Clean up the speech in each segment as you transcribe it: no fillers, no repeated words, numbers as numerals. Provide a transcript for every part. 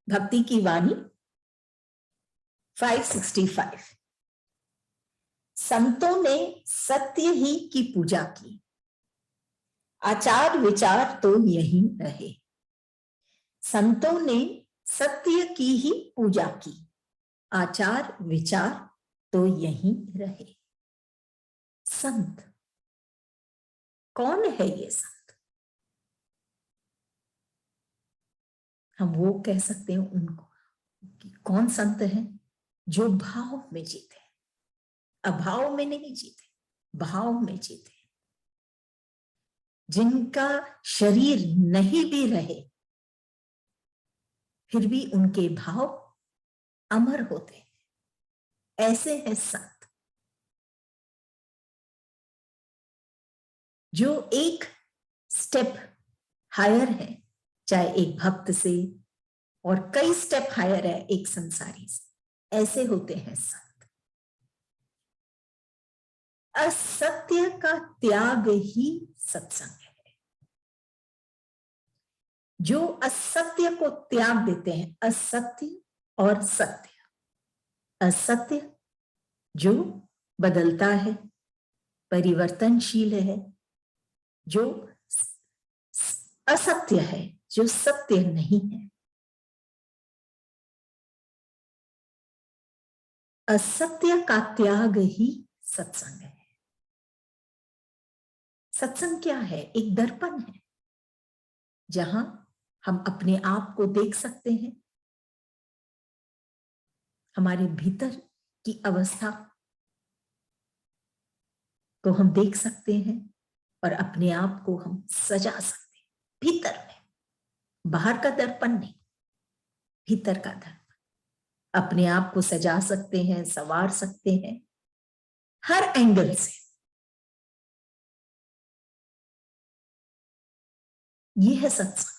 भक्ति की वाणी 565। संतों ने सत्य ही की पूजा की, आचार विचार तो यही रहे। संतों ने सत्य की ही पूजा की, आचार विचार तो यही रहे। संत कौन है? ये संत हम वो कह सकते हैं उनको कि कौन संत है? जो भाव में जीते, अभाव में नहीं जीते, भाव में जीते, जिनका शरीर नहीं भी रहे फिर भी उनके भाव अमर होते हैं, ऐसे है संत। जो एक स्टेप हायर है, चाहे एक भक्त से, और कई स्टेप हायर है एक संसारी से, ऐसे होते हैं संत। असत्य का त्याग ही सत्संग है। जो असत्य को त्याग देते हैं, असत्य और सत्य। असत्य जो बदलता है, परिवर्तनशील है, जो असत्य है, जो सत्य नहीं है। असत्य का त्याग ही सत्संग है। सत्संग क्या है? एक दर्पण है जहां हम अपने आप को देख सकते हैं, हमारे भीतर की अवस्था को हम देख सकते हैं और अपने आप को हम सजा सकते हैं भीतर में। बाहर का दर्पण नहीं, भीतर का दर्पण। अपने आप को सजा सकते हैं, संवार सकते हैं हर एंगल से। ये है सत्संग।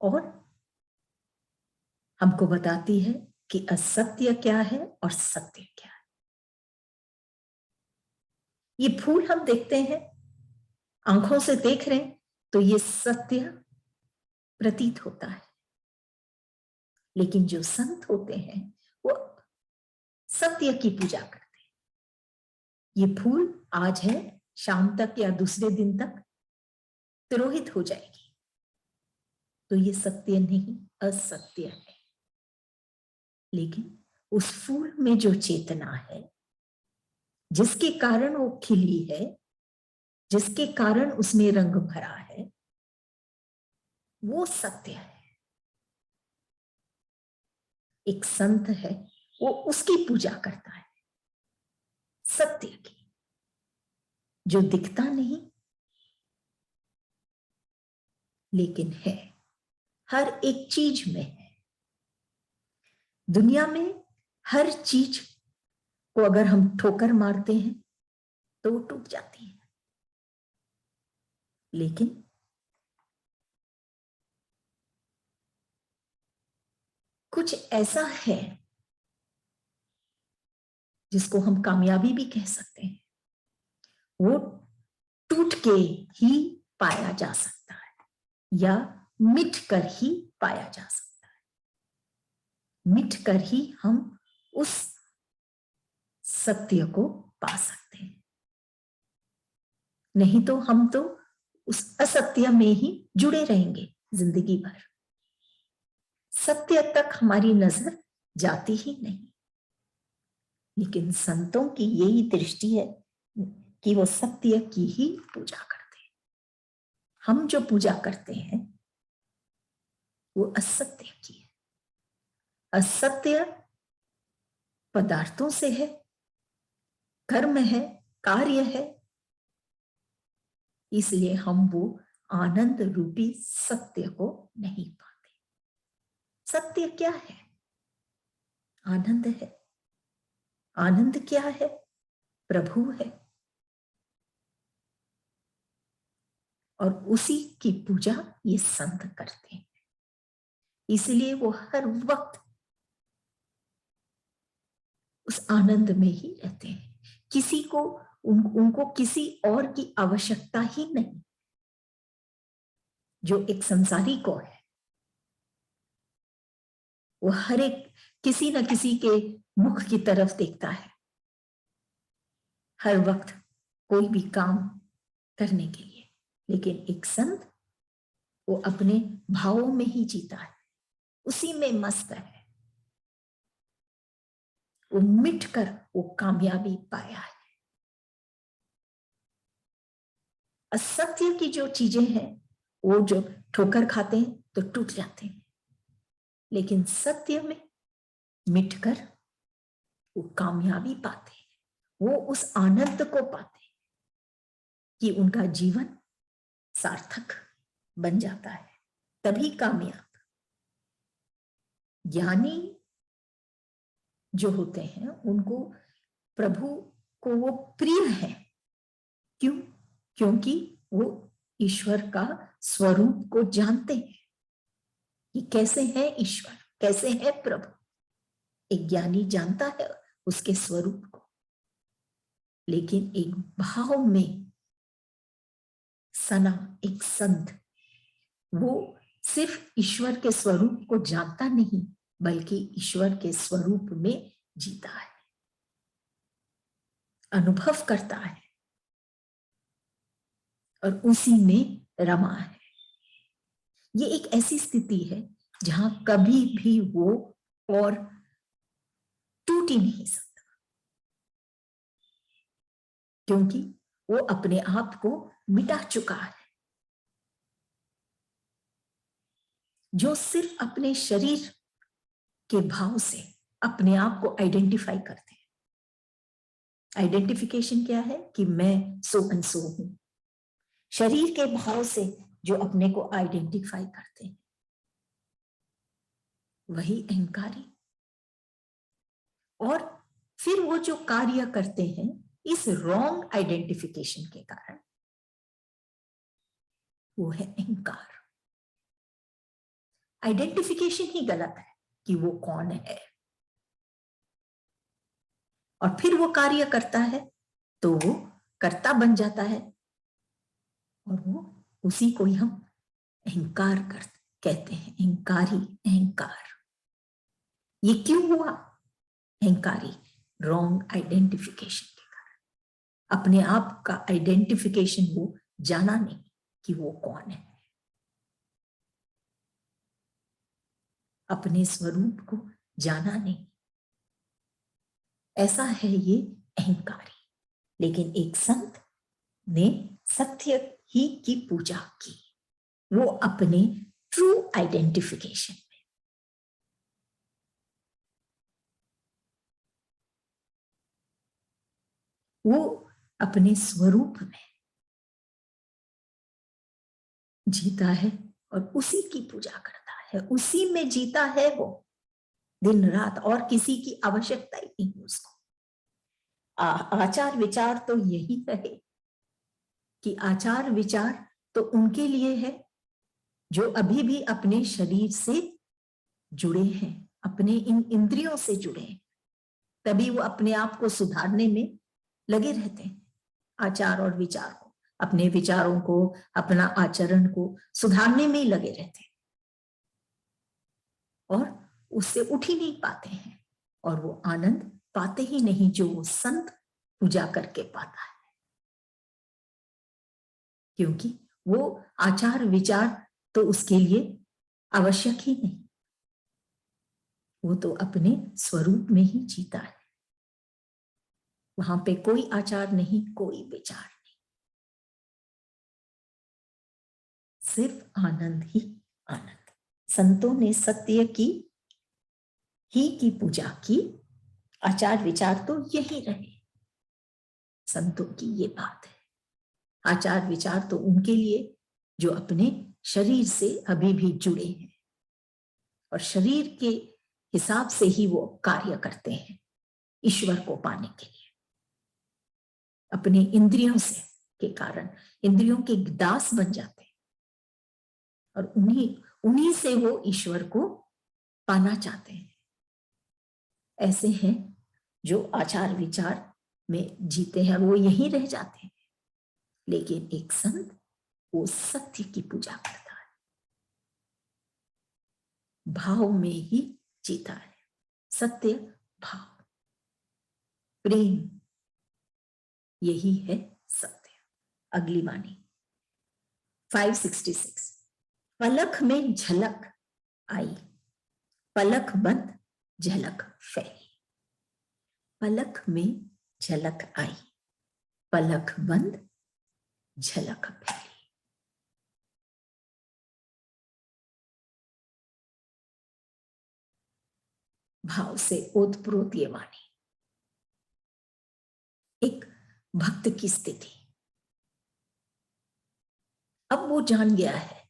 और हमको बताती है कि असत्य क्या है और सत्य क्या है। ये फूल हम देखते हैं, आंखों से देख रहे हैं तो ये सत्य प्रतीत होता है, लेकिन जो संत होते हैं वो सत्य की पूजा करते हैं। ये फूल आज है, शाम तक या दूसरे दिन तक तिरोहित हो जाएगी, तो ये सत्य नहीं, असत्य है। लेकिन उस फूल में जो चेतना है, जिसके कारण वो खिली है, जिसके कारण उसमें रंग भरा है, वो सत्य है। एक संत है, वो उसकी पूजा करता है, सत्य की, जो दिखता नहीं लेकिन है, हर एक चीज में है। दुनिया में हर चीज को अगर हम ठोकर मारते हैं तो वो टूट जाती है, लेकिन कुछ ऐसा है जिसको हम कामयाबी भी कह सकते हैं, वो टूट के ही पाया जा सकता है या मिट कर ही पाया जा सकता है। मिट कर ही हम उस सत्य को पा सकते हैं, नहीं तो हम तो उस असत्य में ही जुड़े रहेंगे जिंदगी भर। सत्य तक हमारी नजर जाती ही नहीं। लेकिन संतों की यही दृष्टि है कि वो सत्य की ही पूजा करते हैं। हम जो पूजा करते हैं वो असत्य की है। असत्य पदार्थों से है, कर्म है, कार्य है, इसलिए हम वो आनंद रूपी सत्य को नहीं पाते। सत्य क्या है? आनंद है। आनंद क्या है? प्रभु है। और उसी की पूजा ये संत करते हैं, इसलिए वो हर वक्त उस आनंद में ही रहते हैं। किसी को उनको किसी और की आवश्यकता ही नहीं। जो एक संसारी को है, वो हर एक किसी न किसी के मुख की तरफ देखता है हर वक्त कोई भी काम करने के लिए, लेकिन एक संत वो अपने भावों में ही जीता है, उसी में मस्त है, वो मिटकर वो कामयाबी पाया है। असत्य की जो चीजें हैं वो जो ठोकर खाते हैं तो टूट जाते हैं, लेकिन सत्य में मिटकर वो कामयाबी पाते हैं, वो उस आनंद को पाते हैं कि उनका जीवन सार्थक बन जाता है, तभी कामयाब। ज्ञानी जो होते हैं उनको प्रभु को वो प्रिय है, क्यों? क्योंकि वो ईश्वर का स्वरूप को जानते हैं कि कैसे है ईश्वर, कैसे है प्रभु। एक ज्ञानी जानता है उसके स्वरूप को, लेकिन एक भाव में सना एक संत वो सिर्फ ईश्वर के स्वरूप को जानता नहीं, बल्कि ईश्वर के स्वरूप में जीता है, अनुभव करता है और उसी में रमा है। ये एक ऐसी स्थिति है जहां कभी भी वो और टूट ही नहीं सकता, क्योंकि वो अपने आप को मिटा चुका है। जो सिर्फ अपने शरीर के भाव से अपने आप को आइडेंटिफाई करते हैं, आइडेंटिफिकेशन क्या है कि मैं सो एंड सो हूं, शरीर के भाव से जो अपने को आइडेंटिफाई करते हैं वही अहंकारी। और फिर वो जो कार्य करते हैं इस रॉन्ग आइडेंटिफिकेशन के कारण, वो है अहंकार। आइडेंटिफिकेशन ही गलत है कि वो कौन है, और फिर वो कार्य करता है तो वो कर्ता बन जाता है, और वो उसी को ही हम अहंकार कहते हैं, अहंकारी, अहंकार। ये क्यों हुआ अहंकारी? रॉन्ग आइडेंटिफिकेशन के कारण, अपने आप का आइडेंटिफिकेशन वो जाना नहीं कि वो कौन है, अपने स्वरूप को जाना नहीं, ऐसा है ये अहंकारी। लेकिन एक संत ने सत्य ही की पूजा की, वो अपने ट्रू आइडेंटिफिकेशन में, वो अपने स्वरूप में जीता है और उसी की पूजा करता है, उसी में जीता है वो दिन रात, और किसी की आवश्यकता ही नहीं उसको। आचार विचार तो यही रहे कि आचार विचार तो उनके लिए है जो अभी भी अपने शरीर से जुड़े हैं, अपने इन इंद्रियों से जुड़े हैं, तभी वो अपने आप को सुधारने में लगे रहते हैं। आचार और विचार को, अपने विचारों को, अपना आचरण को सुधारने में ही लगे रहते हैं, और उससे उठ ही नहीं पाते हैं, और वो आनंद पाते ही नहीं जो वो संत पूजा करके पाता है, क्योंकि वो आचार विचार तो उसके लिए आवश्यक ही नहीं, वो तो अपने स्वरूप में ही जीता है, वहां पे कोई आचार नहीं, कोई विचार नहीं, सिर्फ आनंद ही आनंद। संतों ने सत्य की पूजा की, आचार विचार तो यही रहे। संतों की ये बात है, आचार विचार तो उनके लिए जो अपने शरीर से अभी भी जुड़े हैं, और शरीर के हिसाब से ही वो कार्य करते हैं ईश्वर को पाने के लिए, अपने इंद्रियों से के कारण इंद्रियों के दास बन जाते हैं, और उन्हीं से वो ईश्वर को पाना चाहते हैं। ऐसे हैं जो आचार विचार में जीते हैं, वो यहीं रह जाते हैं, लेकिन एक संत वो सत्य की पूजा करता है, भाव में ही जीता है। सत्य भाव, प्रेम, यही है सत्य। अगली वाणी 566। पलक में झलक आई, पलक बंद झलक फैली। पलक में झलक आई, पलक बंद झलक फैली। भाव से ओतप्रोत ये वाणी, एक भक्त की स्थिति। अब वो जान गया है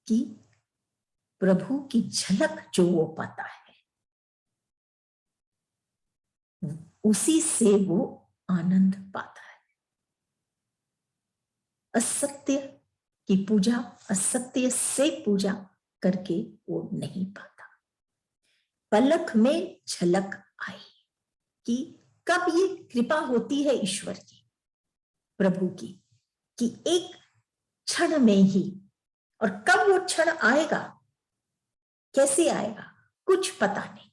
कि प्रभु की झलक जो वो पाता है उसी से वो आनंद पाता है। असत्य की पूजा, असत्य से पूजा करके वो नहीं पाता। पलक में झलक आई कि कब ये कृपा होती है ईश्वर की, प्रभु की, कि एक क्षण में ही, और कब वो क्षण आएगा, कैसे आएगा, कुछ पता नहीं,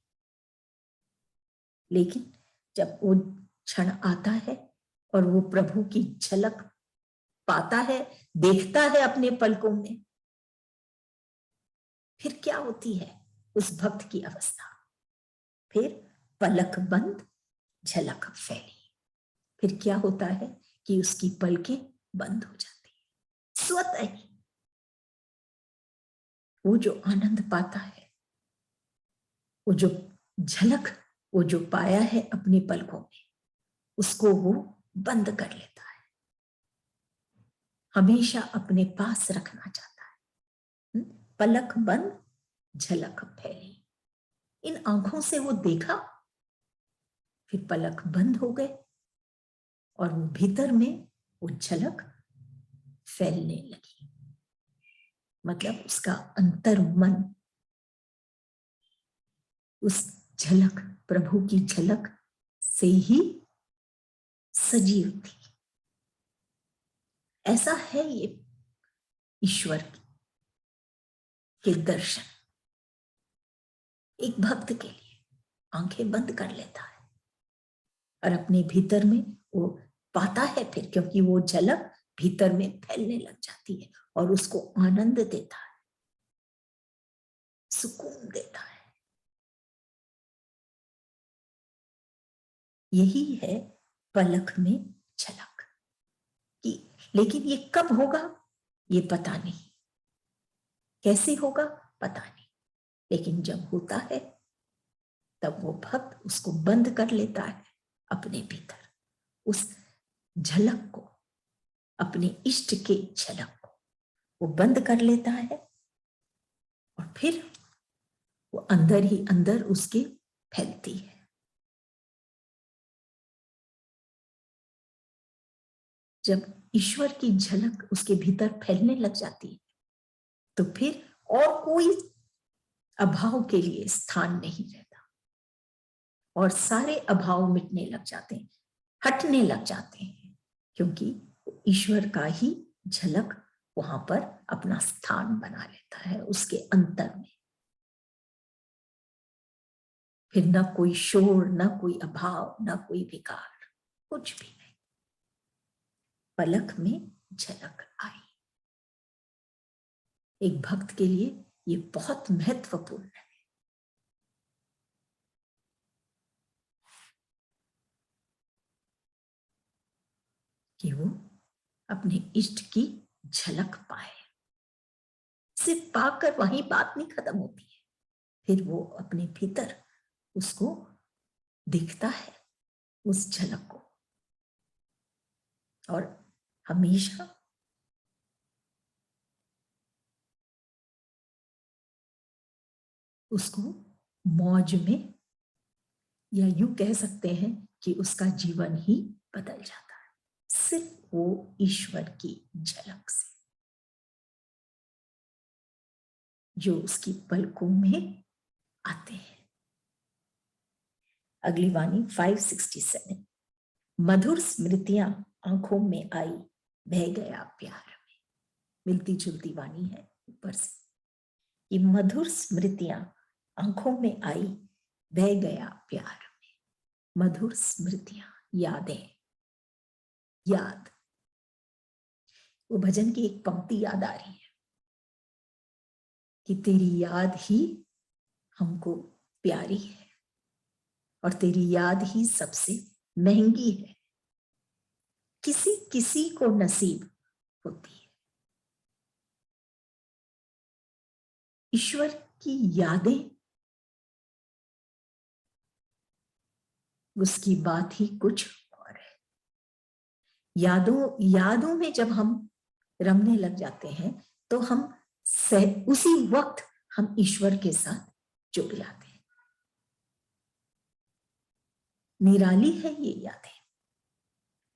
लेकिन जब वो क्षण आता है और वो प्रभु की झलक पाता है, देखता है अपने पलकों में, फिर क्या होती है उस भक्त की अवस्था? फिर पलक बंद झलक फैली। फिर क्या होता है कि उसकी पलकें बंद हो जाती है। स्वतः ही वो जो आनंद पाता है, वो जो झलक, वो जो पाया है अपनी पलकों में, उसको वो बंद कर लेता है, हमेशा अपने पास रखना चाहता है। पलक बंद झलक फैली। इन आंखों से वो देखा, फिर पलक बंद हो गए और वो भीतर में वो झलक फैलने लगी। मतलब उसका अंतर मन उस झलक, प्रभु की झलक से ही सजीव थी। ऐसा है ये ईश्वर के दर्शन। एक भक्त के लिए आंखें बंद कर लेता है और अपने भीतर में वो पाता है, फिर क्योंकि वो झलक भीतर में फैलने लग जाती है और उसको आनंद देता है, सुकून देता है। यही है पलक में झलक की। लेकिन ये कब होगा ये पता नहीं, कैसे होगा पता नहीं, लेकिन जब होता है तब वो भक्त उसको बंद कर लेता है अपने भीतर, उस झलक को, अपने इष्ट के झलक को वो बंद कर लेता है और फिर वो अंदर ही अंदर उसके फैलती है। जब ईश्वर की झलक उसके भीतर फैलने लग जाती है तो फिर और कोई अभाव के लिए स्थान नहीं रहता और सारे अभाव मिटने लग जाते हैं, हटने लग जाते हैं, क्योंकि ईश्वर का ही झलक वहां पर अपना स्थान बना लेता है उसके अंतर में। फिर ना कोई शोर, ना कोई अभाव, ना कोई विकार, कुछ भी नहीं। पलक में झलक आई। एक भक्त के लिए ये बहुत महत्वपूर्ण है कि वो अपने इष्ट की झलक पाए। सिर्फ पाकर वहीं बात नहीं खत्म होती है, फिर वो अपने भीतर उसको दिखता है, उस झलक को, और हमेशा उसको मौज में, या यूं कह सकते हैं कि उसका जीवन ही बदल जाता है, सिर्फ वो ईश्वर की झलक से जो उसकी पलकों में आते हैं। अगली वाणी 567। मधुर स्मृतियां आंखों में आई, बह गया प्यार में। मिलती जुलती वाणी है ऊपर से कि मधुर स्मृतियां आंखों में आई, बह गया प्यार में। मधुर स्मृतियां, यादें, याद। वो भजन की एक पंक्ति याद आ रही है कि तेरी याद ही हमको प्यारी है और तेरी याद ही सबसे महंगी है, किसी किसी को नसीब होती है। ईश्वर की यादें, उसकी बात ही कुछ और है। यादों में जब हम रमने लग जाते हैं तो हम उसी वक्त हम ईश्वर के साथ जुड़ जाते हैं। निराली है ये यादें,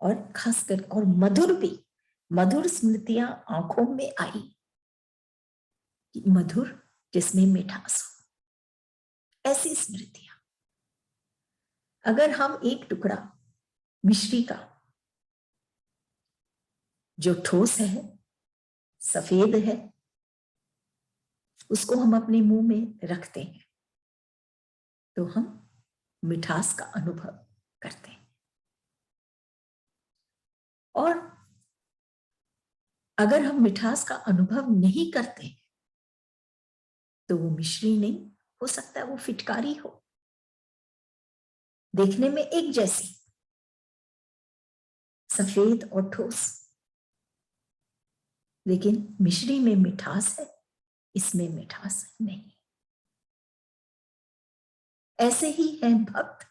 और खासकर और मधुर भी। मधुर स्मृतियां आंखों में आई, मधुर जिसमें मिठास हो, ऐसी स्मृतियां। अगर हम एक टुकड़ा मिश्री का जो ठोस है, सफेद है, उसको हम अपने मुंह में रखते हैं तो हम मिठास का अनुभव करते हैं। और अगर हम मिठास का अनुभव नहीं करते तो वो मिश्री नहीं हो सकता, वो फिटकारी हो, देखने में एक जैसी, सफेद और ठोस, लेकिन मिश्री में मिठास है, इसमें मिठास नहीं। ऐसे ही है भक्त,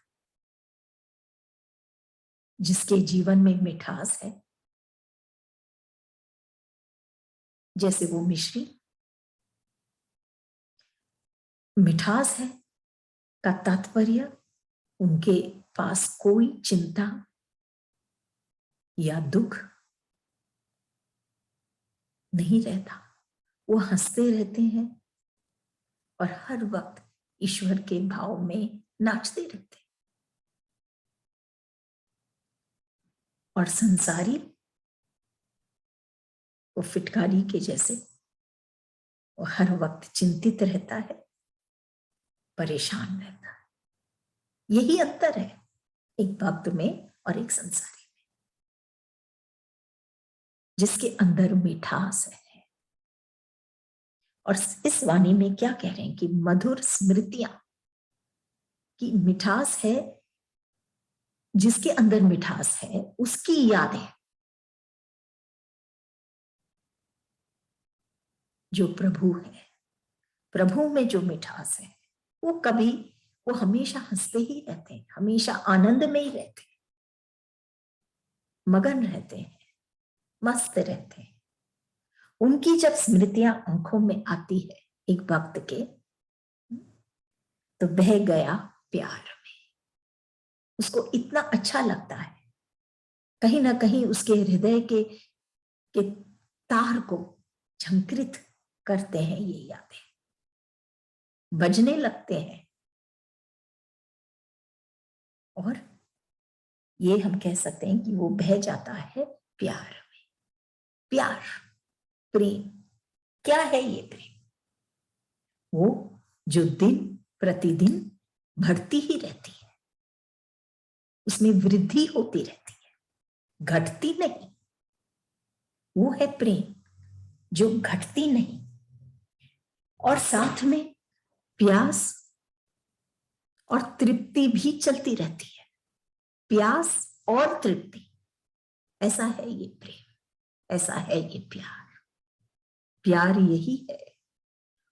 जिसके जीवन में मिठास है, जैसे वो मिश्री। मिठास है का तात्पर्य उनके पास कोई चिंता या दुख नहीं रहता, वो हंसते रहते हैं और हर वक्त ईश्वर के भाव में नाचते रहते हैं। और संसारी वो फिटकारी के जैसे, वो हर वक्त चिंतित रहता है, परेशान रहता है। यही अंतर है एक भक्त में और एक संसारी में, जिसके अंदर मिठास है। और इस वाणी में क्या कह रहे हैं कि मधुर स्मृतियां की मिठास है, जिसके अंदर मिठास है उसकी यादें, जो प्रभु है, प्रभु में जो मिठास है, वो हमेशा हंसते ही रहते हैं, हमेशा आनंद में ही रहते हैं, मगन रहते हैं, मस्त रहते हैं। उनकी जब स्मृतियां आंखों में आती है एक भक्त के, तो बह गया प्यार में। उसको इतना अच्छा लगता है, कहीं ना कहीं उसके हृदय के तार को झंकृत करते हैं ये यादें, बजने लगते हैं। और ये हम कह सकते हैं कि वो बह जाता है प्यार में। प्यार, प्रेम, क्या है ये प्रेम? वो जो दिन प्रतिदिन बढ़ती ही रहती है, उसमें वृद्धि होती रहती है, घटती नहीं। वो है प्रेम जो घटती नहीं। और साथ में प्यास और तृप्ति भी चलती रहती है, प्यास और तृप्ति। ऐसा है ये प्रेम, ऐसा है ये प्यार। प्यार यही है,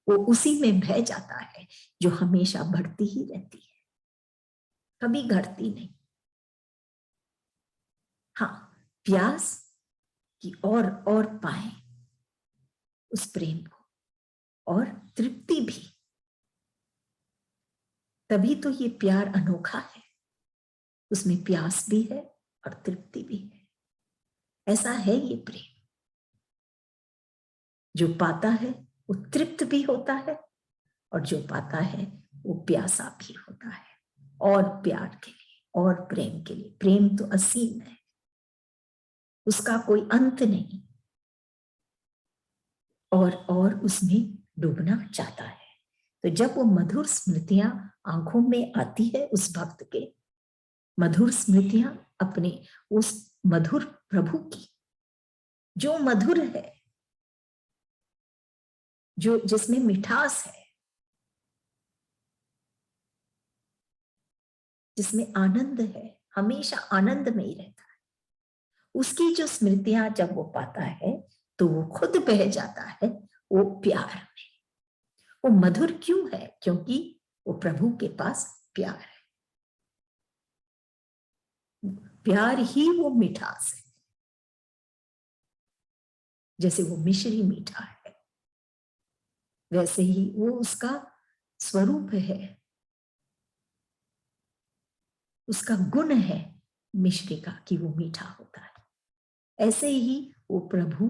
वो उसी में बह जाता है जो हमेशा बढ़ती ही रहती है, कभी घटती नहीं। हाँ, प्यास की और पाए उस प्रेम को, और तृप्ति भी। तभी तो ये प्यार अनोखा है, उसमें प्यास भी है और तृप्ति भी है। ऐसा है ये प्रेम, जो पाता है वो तृप्त भी होता है, और जो पाता है वो प्यासा भी होता है, और प्यार के लिए और प्रेम के लिए। प्रेम तो असीम है, उसका कोई अंत नहीं, और उसमें डूबना चाहता है। तो जब वो मधुर स्मृतियां आंखों में आती है उस भक्त के, मधुर स्मृतियां अपने उस मधुर प्रभु की, जो मधुर है, जो जिसमें मिठास है, जिसमें आनंद है, हमेशा आनंद में ही रहता है, उसकी जो स्मृतियां जब वो पाता है तो वो खुद बह जाता है वो प्यार में। वो मधुर क्यों है? क्योंकि वो प्रभु के पास प्यार है। प्यार ही वो मिठास है। जैसे वो मिश्री मीठा है, वैसे ही वो उसका स्वरूप है, उसका गुण है मिश्री का कि वो मीठा होता है। ऐसे ही वो प्रभु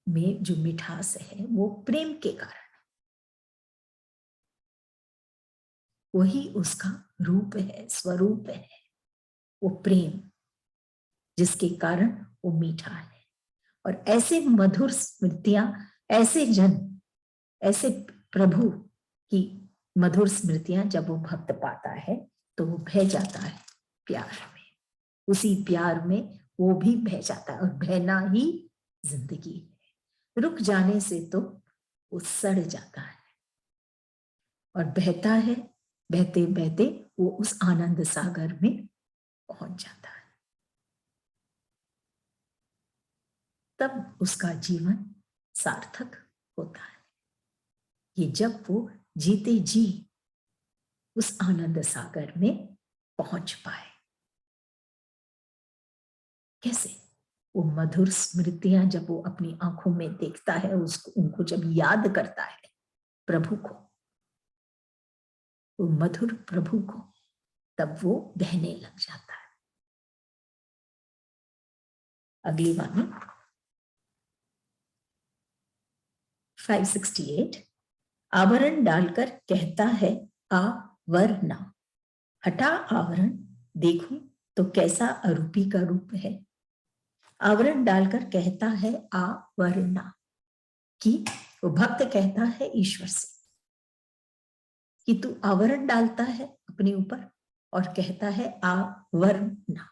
में जो मिठास है वो प्रेम के कारण, वही उसका रूप है, स्वरूप है, वो प्रेम, जिसके कारण वो मीठा है। और ऐसे मधुर स्मृतियां, ऐसे जन, ऐसे प्रभु की मधुर स्मृतियां जब वो भक्त पाता है तो वो बह जाता है प्यार में। उसी प्यार में वो भी बह जाता है, और बहना ही जिंदगी है। रुक जाने से तो वो सड़ जाता है, और बहता है, बहते बहते वो उस आनंद सागर में पहुंच जाता है। तब उसका जीवन सार्थक होता है। ये जब वो जीते जी उस आनंद सागर में पहुंच पाए। कैसे? वो मधुर स्मृतियां जब वो अपनी आंखों में देखता है, उसको, उनको जब याद करता है प्रभु को, वो मधुर प्रभु को, तब वो बहने लग जाता है। अगली वाणी 568। आवरण डालकर कहता है आवरना, हटा आवरण, देखूं तो कैसा अरूपी का रूप है। आवरण डालकर कहता है आवरना, कि वो भक्त कहता है ईश्वर से कि तू आवरण डालता है अपने ऊपर और कहता है आवरना,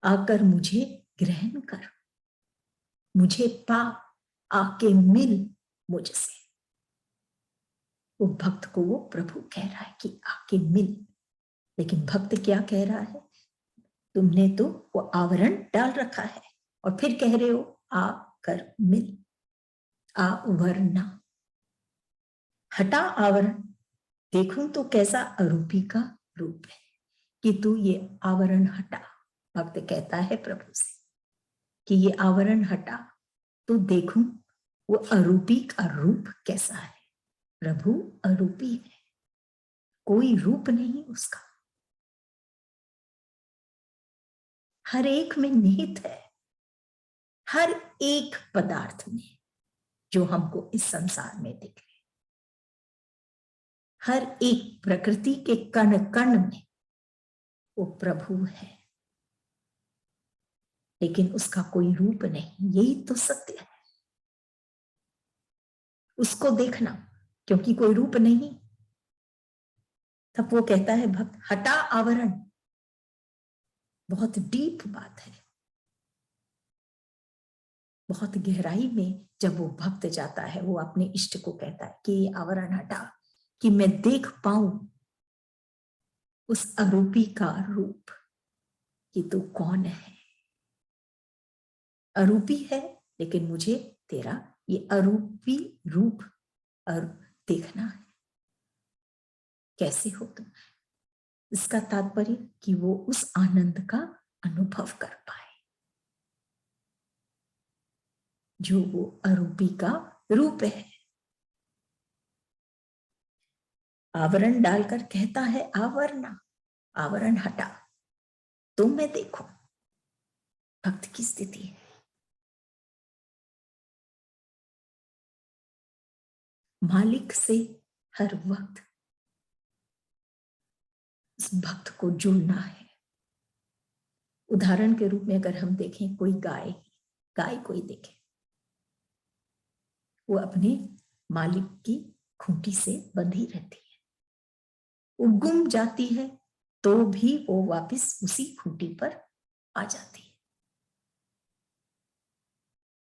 आकर मुझे ग्रहण कर, मुझे पा, आके मिल मुझसे। वो भक्त को वो प्रभु कह रहा है कि आके मिल, लेकिन भक्त क्या कह रहा है? तुमने तो वो आवरण डाल रखा है और फिर कह रहे हो आकर मिल, आवरना, हटा आवरण, देखूं तो कैसा अरूपी का रूप है, कि तू ये आवरण हटा। भक्त कहता है प्रभु से कि ये आवरण हटा, तो देखूं वो अरूपी का रूप कैसा है। प्रभु अरूपी है, कोई रूप नहीं उसका, हर एक में निहित है, हर एक पदार्थ में जो हमको इस संसार में दिख रहे, हर एक प्रकृति के कण कण में वो प्रभु है, लेकिन उसका कोई रूप नहीं। यही तो सत्य है, उसको देखना, क्योंकि कोई रूप नहीं। तब वो कहता है भक्त हटा आवरण। बहुत डीप बात है, बहुत गहराई में जब वो भक्त जाता है, वो अपने इष्ट को कहता है कि ये आवरण हटा, कि मैं देख पाऊं उस अरूपी का रूप, कि तू कौन है। अरूपी है, लेकिन मुझे तेरा ये अरूपी रूप देखना है। कैसे हो तुम? इसका तात्पर्य कि वो उस आनंद का अनुभव कर पाए जो वो अरूपी का रूप है। आवरण डालकर कहता है आवरना, आवरण हटा तो मैं देखूं। भक्त की स्थिति है, मालिक से हर वक्त इस भक्त को जुड़ना है। उदाहरण के रूप में अगर हम देखें, कोई गाय, गाय कोई देखे, वो अपने मालिक की खूंटी से बंधी रहती है। वो गुम जाती है तो भी वो वापस उसी खूंटी पर आ जाती है।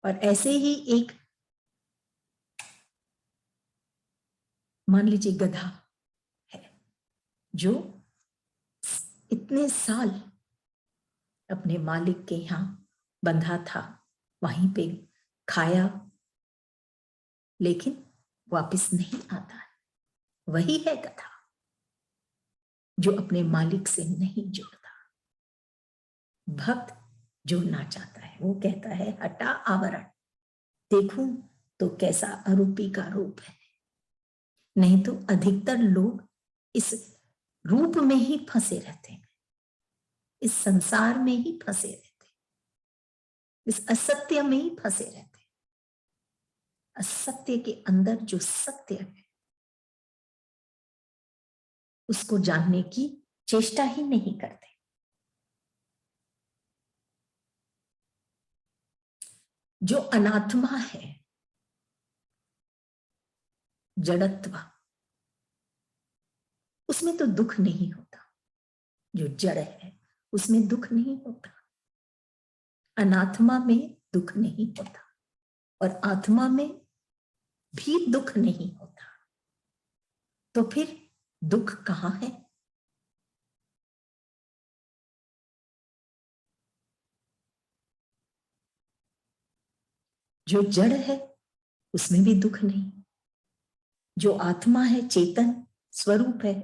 और ऐसे ही एक, मान लीजिए गधा है जो इतने साल अपने मालिक के यहाँ बंधा था, वहीं पे खाया, लेकिन वापस नहीं आता है। वही है गधा जो अपने मालिक से नहीं जुड़ता। भक्त जुड़ना चाहता है, वो कहता है हटा आवरण, देखूं तो कैसा अरूपी का रूप है। नहीं तो अधिकतर लोग इस रूप में ही फंसे रहते हैं, इस संसार में ही फंसे रहते हैं, इस असत्य में ही फंसे रहते हैं। असत्य के अंदर जो सत्य है उसको जानने की चेष्टा ही नहीं करते। जो अनात्मा है, जड़त्व, उसमें तो दुख नहीं होता। जो जड़ है उसमें दुख नहीं होता, अनात्मा में दुख नहीं होता, और आत्मा में भी दुख नहीं होता। तो फिर दुख कहां है? जो जड़ है उसमें भी दुख नहीं, जो आत्मा है, चेतन स्वरूप है,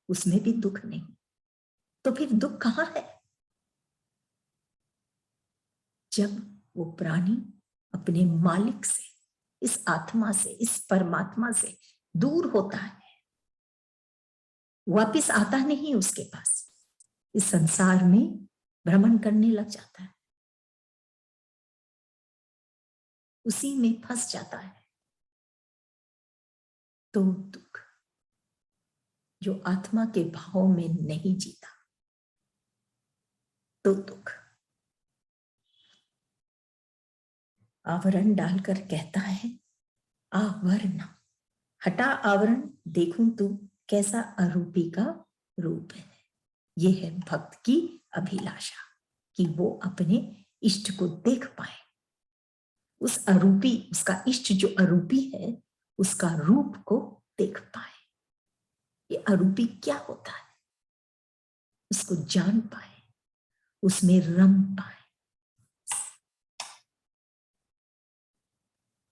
उसमें भी दुख नहीं। तो फिर दुख कहां है? जब वो प्राणी अपने मालिक से, इस आत्मा से, इस परमात्मा से दूर होता है, वापिस आता नहीं उसके पास, इस संसार में भ्रमण करने लग जाता है, उसी में फंस जाता है। तो दुख, जो आत्मा के भाव में नहीं जीता, तो दुख। आवरण डालकर कहता है आवरण, हटा आवरण, देखूं तू कैसा अरूपी का रूप है। ये है भक्त की अभिलाषा कि वो अपने इष्ट को देख पाए, उस अरूपी, उसका इष्ट जो अरूपी है उसका रूप को देख पाए। ये अरूपी क्या होता है उसको जान पाए, उसमें रम पाए।